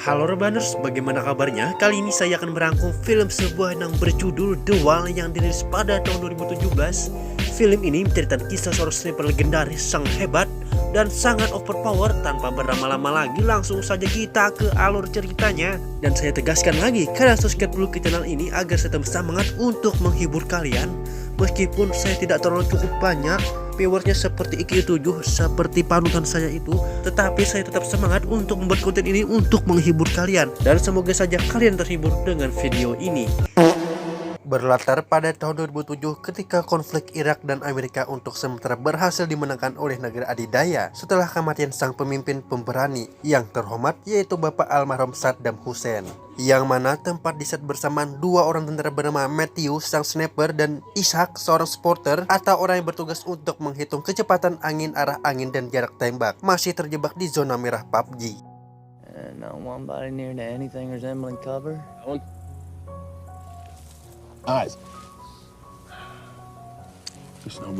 Halo Rebaners, bagaimana kabarnya? Kali ini saya akan merangkum film sebuah yang berjudul The Wall yang dirilis pada tahun 2017. Film ini menceritakan kisah seorang sniper legendaris sangat hebat dan sangat overpower. Tanpa berlama-lama lagi, langsung saja kita ke alur ceritanya. Dan saya tegaskan lagi, kalian subscribe dulu ke channel ini agar saya tetap semangat untuk menghibur kalian. Meskipun saya tidak terlalu cukup banyak viewersnya seperti IQ7, seperti panutan saya itu, tetapi saya tetap semangat untuk membuat konten ini untuk menghibur kalian. Dan semoga saja kalian terhibur dengan video ini. Berlatar pada tahun 2007 ketika konflik Irak dan Amerika untuk sementara berhasil dimenangkan oleh negara adidaya setelah kematian sang pemimpin pemberani yang terhormat, yaitu Bapak almarhum Saddam Hussein, yang mana tempat di set bersamaan dua orang tentara bernama Matthew sang sniper dan Ishak seorang supporter atau orang yang bertugas untuk menghitung kecepatan angin, arah angin dan jarak tembak masih terjebak di zona merah PUBG.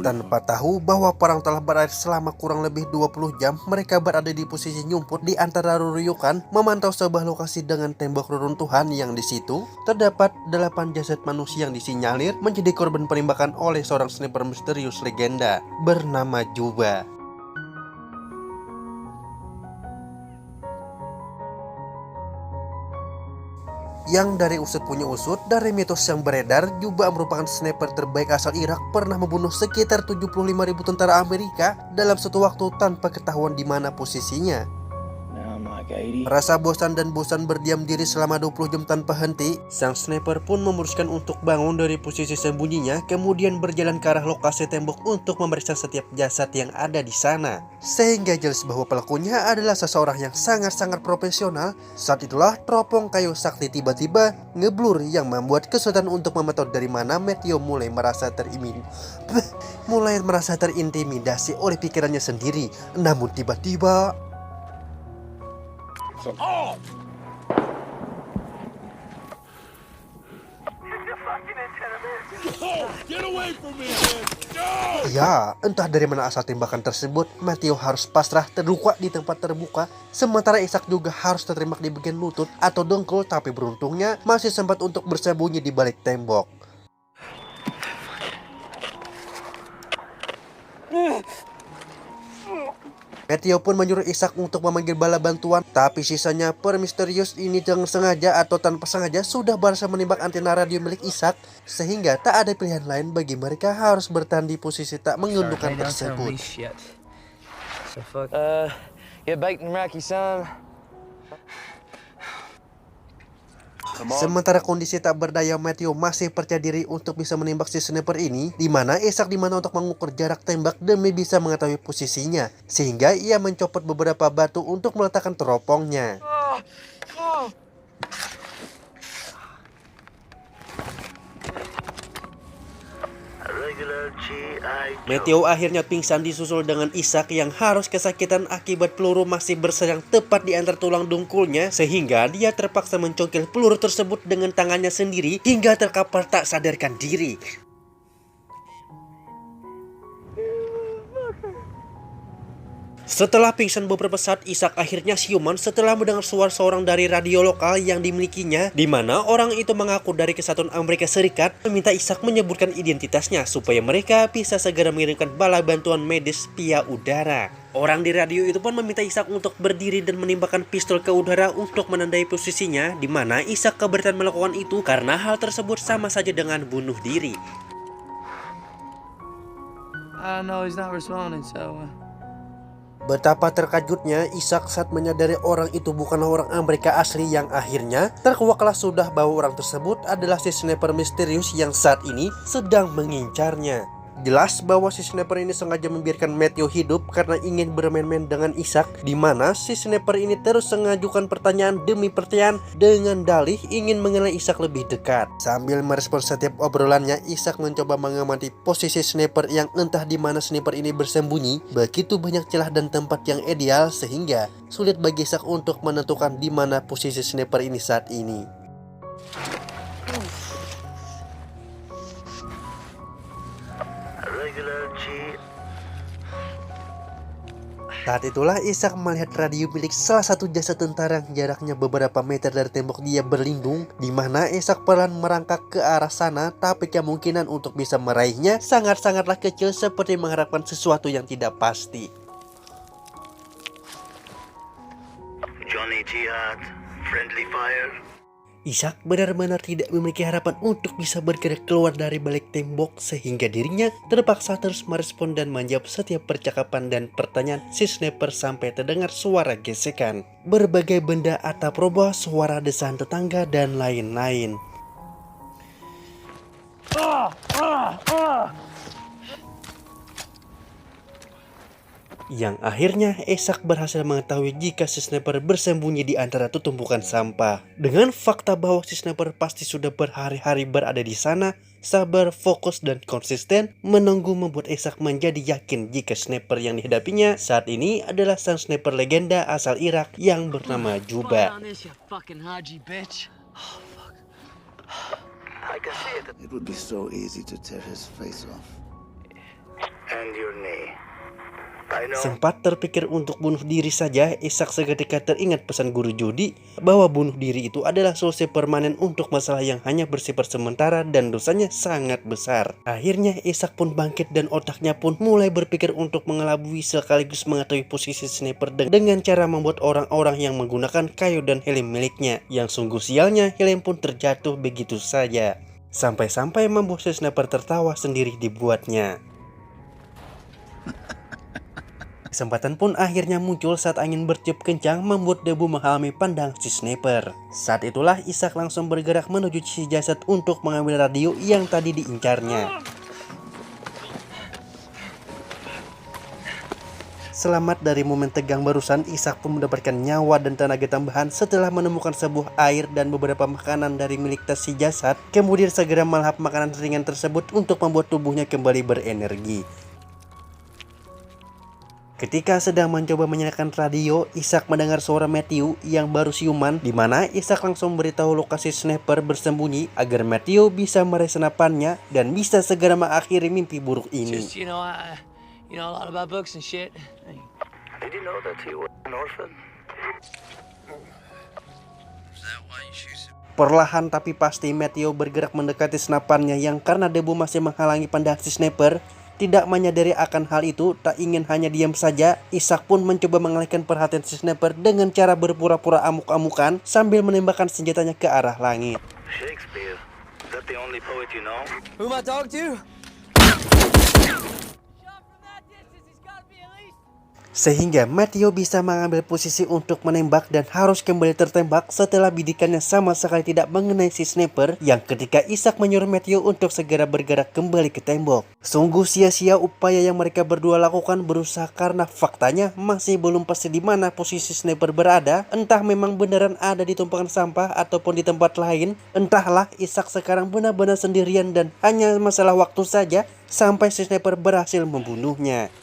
Tanpa tahu bahwa perang telah berakhir selama kurang lebih 20 jam, mereka berada di posisi nyumput di antara reruyukan memantau sebuah lokasi dengan tembok reruntuhan yang di situ terdapat 8 jasad manusia yang disinyalir menjadi korban penembakan oleh seorang sniper misterius legenda bernama Juba. Yang dari usut punya usut, dari mitos yang beredar, Juba merupakan sniper terbaik asal Irak, pernah membunuh sekitar 75.000 tentara Amerika dalam satu waktu tanpa ketahuan di mana posisinya. Rasa bosan berdiam diri selama 20 jam tanpa henti, sang sniper pun memutuskan untuk bangun dari posisi sembunyinya, kemudian berjalan ke arah lokasi tembok untuk memeriksa setiap jasad yang ada di sana. Sehingga jelas bahwa pelakunya adalah seseorang yang sangat-sangat profesional. Saat itulah teropong kayu sakti tiba-tiba ngeblur yang membuat kesulitan untuk memantau dari mana Matthew mulai merasa terintimidasi oleh pikirannya sendiri. Namun tiba-tiba ya, entah dari mana asal tembakan tersebut, Matthew harus pasrah terluka di tempat terbuka, sementara Ishak juga harus tertembak di bagian lutut atau dengkul, tapi beruntungnya masih sempat untuk bersembunyi di balik tembok. Matthew pun menyuruh Ishak untuk memanggil bala bantuan, tapi sisanya misterius ini dengan sengaja atau tanpa sengaja sudah berhasil menembak antena radio milik Ishak, sehingga tak ada pilihan lain bagi mereka harus bertahan di posisi tak menguntungkan tersebut. Sementara kondisi tak berdaya, Matthew masih percaya diri untuk bisa menembak si sniper ini, di mana Ishak dimana untuk mengukur jarak tembak demi bisa mengetahui posisinya, sehingga ia mencopot beberapa batu untuk meletakkan teropongnya. Matthew akhirnya pingsan disusul dengan Ishak yang harus kesakitan akibat peluru masih bersarang tepat di antara tulang dengkulnya, sehingga dia terpaksa mencongkel peluru tersebut dengan tangannya sendiri hingga terkapar tak sadarkan diri. Setelah pingsan beberapa saat, Ishak akhirnya siuman setelah mendengar suara seorang dari radio lokal yang dimilikinya, di mana orang itu mengaku dari Kesatuan Amerika Serikat, meminta Ishak menyebutkan identitasnya supaya mereka bisa segera mengirimkan bala bantuan medis via udara. Orang di radio itu pun meminta Ishak untuk berdiri dan menembakkan pistol ke udara untuk menandai posisinya, di mana Ishak keberatan melakukan itu karena hal tersebut sama saja dengan bunuh diri. Betapa terkejutnya Ishak saat menyadari orang itu bukanlah orang Amerika asli yang akhirnya terkuaklah sudah bahwa orang tersebut adalah si sniper misterius yang saat ini sedang mengincarnya. Jelas bahwa si sniper ini sengaja membiarkan Matthew hidup karena ingin bermain-main dengan Ishak, di mana si sniper ini terus mengajukan pertanyaan demi pertanyaan dengan dalih ingin mengenal Ishak lebih dekat. Sambil merespon setiap obrolannya, Ishak mencoba mengamati posisi sniper yang entah di mana sniper ini bersembunyi. Begitu banyak celah dan tempat yang ideal sehingga sulit bagi Ishak untuk menentukan di mana posisi sniper ini saat ini. Saat itulah Ishak melihat radio milik salah satu jasad tentara yang jaraknya beberapa meter dari tembok dia berlindung, di mana Ishak perlahan merangkak ke arah sana, tapi kemungkinan untuk bisa meraihnya sangat-sangatlah kecil seperti mengharapkan sesuatu yang tidak pasti. Johnny Jihad, friendly fire. Ishak benar-benar tidak memiliki harapan untuk bisa bergerak keluar dari balik tembok, sehingga dirinya terpaksa terus merespon dan menjawab setiap percakapan dan pertanyaan si sniper sampai terdengar suara gesekan, berbagai benda atap roboh, suara desahan tetangga, dan lain-lain. Yang akhirnya Ishak berhasil mengetahui jika si sniper bersembunyi di antara tumpukan sampah. Dengan fakta bahwa si sniper pasti sudah berhari-hari berada di sana, sabar, fokus, dan konsisten menunggu membuat Ishak menjadi yakin jika sniper yang dihadapinya saat ini adalah sang sniper legenda asal Irak yang bernama Juba. It would be so easy to tear his face off. And your knee. Sempat terpikir untuk bunuh diri saja, Ishak seketika teringat pesan guru judi bahwa bunuh diri itu adalah solusi permanen untuk masalah yang hanya bersifat sementara dan dosanya sangat besar. Akhirnya Ishak pun bangkit dan otaknya pun mulai berpikir untuk mengelabui sekaligus mengetahui posisi sniper dengan cara membuat orang-orang yang menggunakan kayu dan helm miliknya. Yang sungguh sialnya, helm pun terjatuh begitu saja. Sampai-sampai membuat si sniper tertawa sendiri dibuatnya. Kesempatan pun akhirnya muncul saat angin bertiup kencang membuat debu menghalangi pandang si sniper. Saat itulah Ishak langsung bergerak menuju si jasad untuk mengambil radio yang tadi diincarnya. Selamat dari momen tegang barusan, Ishak pun mendapatkan nyawa dan tenaga tambahan setelah menemukan sebuah air dan beberapa makanan dari milik tas si jasad. Kemudian segera melahap makanan ringan tersebut untuk membuat tubuhnya kembali berenergi. Ketika sedang mencoba menyalakan radio, Ishak mendengar suara Matthew yang baru siuman, di mana Ishak langsung memberitahu lokasi sniper bersembunyi agar Matthew bisa meraih senapannya dan bisa segera mengakhiri mimpi buruk ini. Just, I know a lot about books and shit. Did you know that he was an orphan? Is that why you choose him? Perlahan tapi pasti Matthew bergerak mendekati senapannya yang karena debu masih menghalangi pandang si sniper. Tidak menyadari akan hal itu, tak ingin hanya diam saja, Ishak pun mencoba mengalihkan perhatian si sniper dengan cara berpura-pura amuk-amukan sambil menembakkan senjatanya ke arah langit. Shakespeare, is that the only poet you know? Who am I talking to? Sehingga Matthew bisa mengambil posisi untuk menembak dan harus kembali tertembak setelah bidikannya sama sekali tidak mengenai si sniper yang ketika Ishak menyuruh Matthew untuk segera bergerak kembali ke tembok. Sungguh sia-sia upaya yang mereka berdua lakukan berusaha karena faktanya masih belum pasti di mana posisi sniper berada, entah memang beneran ada di tumpukan sampah ataupun di tempat lain. Entahlah, Ishak sekarang benar-benar sendirian dan hanya masalah waktu saja sampai si sniper berhasil membunuhnya.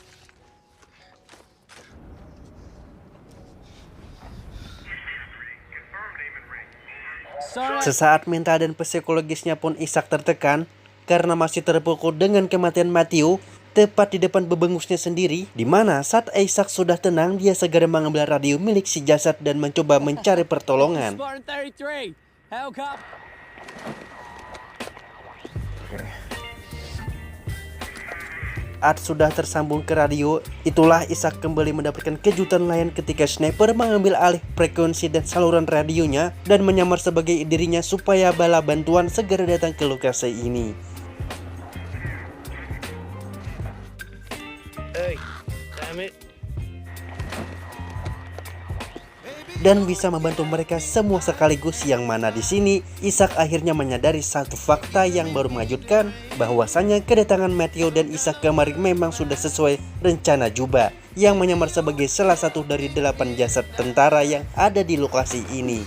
Sesaat mental dan psikologisnya pun Ishak tertekan karena masih terpukul dengan kematian Matthew tepat di depan bebengusnya sendiri, di mana saat Ishak sudah tenang dia segera mengambil radio milik si jasad dan mencoba mencari pertolongan. Saat sudah tersambung ke radio, itulah Ishak kembali mendapatkan kejutan lain ketika sniper mengambil alih frekuensi dan saluran radionya dan menyamar sebagai dirinya supaya bala bantuan segera datang ke lokasi ini. Hey, damn it. Dan bisa membantu mereka semua sekaligus, yang mana di sini Ishak akhirnya menyadari satu fakta yang baru mengejutkan, bahwasanya kedatangan Matthew dan Ishak kemarin memang sudah sesuai rencana Juba yang menyamar sebagai salah satu dari 8 jasad tentara yang ada di lokasi ini.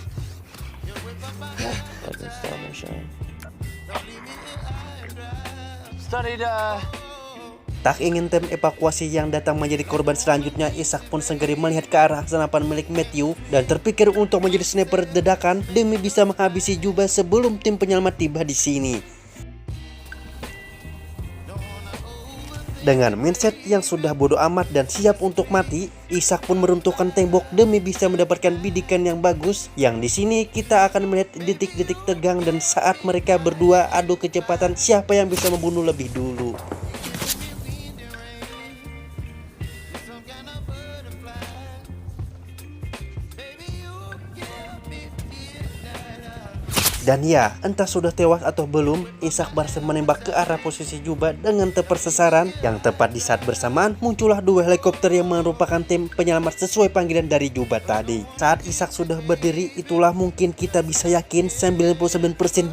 Tak ingin tim evakuasi yang datang menjadi korban selanjutnya, Ishak pun segera melihat ke arah senapan milik Matthew dan terpikir untuk menjadi sniper dadakan demi bisa menghabisi Juba sebelum tim penyelamat tiba di sini. Dengan mindset yang sudah bodoh amat dan siap untuk mati, Ishak pun meruntuhkan tembok demi bisa mendapatkan bidikan yang bagus. Yang di sini kita akan melihat detik-detik tegang dan saat mereka berdua adu kecepatan siapa yang bisa membunuh lebih dulu. Dan ya, entah sudah tewas atau belum, Ishak berhasil menembak ke arah posisi Juba dengan tepat sasaran. Yang tepat di saat bersamaan muncullah dua helikopter yang merupakan tim penyelamat sesuai panggilan dari Juba tadi. Saat Ishak sudah berdiri, itulah mungkin kita bisa yakin 99%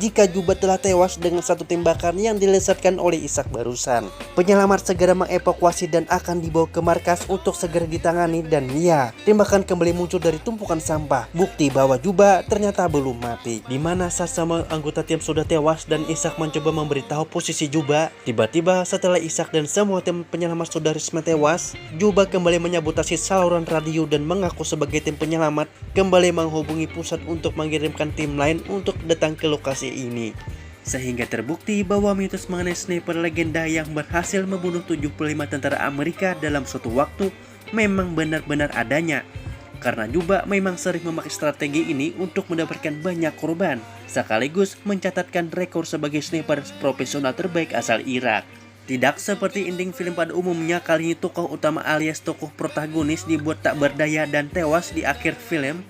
jika Juba telah tewas dengan satu tembakan yang dilesatkan oleh Ishak barusan. Penyelamat segera mengevakuasi dan akan dibawa ke markas untuk segera ditangani. Dan ya, tembakan kembali muncul dari tumpukan sampah, bukti bahwa Juba ternyata belum mati. Dimana sama anggota tim sudah tewas dan Ishak mencoba memberitahu posisi Juba. Tiba-tiba setelah Ishak dan semua tim penyelamat sudah resmi tewas, Juba kembali menyabotasi saluran radio dan mengaku sebagai tim penyelamat kembali menghubungi pusat untuk mengirimkan tim lain untuk datang ke lokasi ini. Sehingga terbukti bahwa mitos mengenai sniper legenda yang berhasil membunuh 75 tentara Amerika dalam suatu waktu memang benar-benar adanya. Karena Juba memang sering memakai strategi ini untuk mendapatkan banyak korban, sekaligus mencatatkan rekor sebagai sniper profesional terbaik asal Irak. Tidak seperti ending film pada umumnya, kali ini tokoh utama alias tokoh protagonis dibuat tak berdaya dan tewas di akhir film.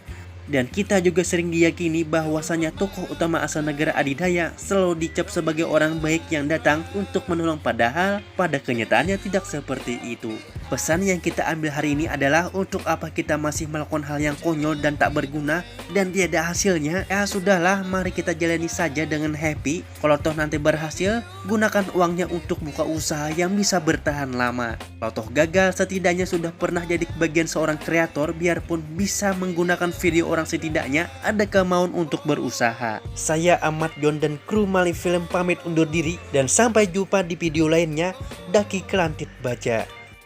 Dan kita juga sering diyakini bahwasanya tokoh utama asal negara adidaya selalu dicap sebagai orang baik yang datang untuk menolong, padahal pada kenyataannya tidak seperti itu. Pesan yang kita ambil hari ini adalah untuk apa kita masih melakukan hal yang konyol dan tak berguna dan tiada hasilnya. Ya sudahlah, mari kita jalani saja dengan happy. Kalau toh nanti berhasil, gunakan uangnya untuk buka usaha yang bisa bertahan lama. Kalau toh gagal, setidaknya sudah pernah jadi bagian seorang kreator, biarpun bisa menggunakan video orang, setidaknya ada kemauan untuk berusaha. Saya Ahmad John dan kru Mali Film pamit undur diri dan sampai jumpa di video lainnya. Daki Kelantit Baja.